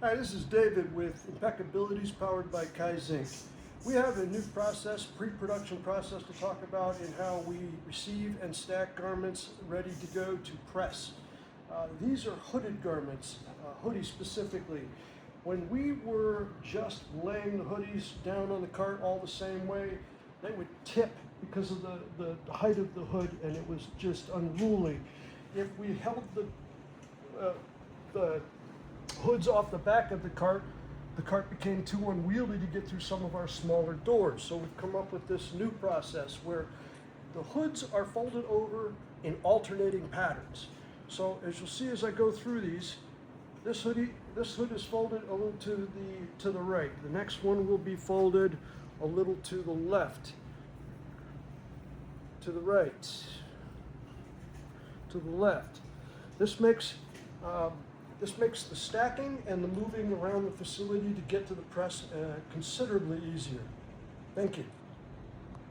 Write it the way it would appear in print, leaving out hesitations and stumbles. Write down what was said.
Hi, this is David with Impeccabilities powered by Kaizink. We have a new process, pre-production process to talk about in how we receive and stack garments ready to go to press. These are hooded garments, hoodies specifically. When we were just laying the hoodies down on the cart all the same way, they would tip because of the height of the hood, and it was just unruly. If we held the hoods off the back of the cart became too unwieldy to get through some of our smaller doors. So we've come up with this new process where the hoods are folded over in alternating patterns. So as you'll see as I go through these, this hood is folded a little to the right. The next one will be folded a little to the left, to the right, to the left. This makes the stacking and the moving around the facility to get to the press considerably easier. Thank you.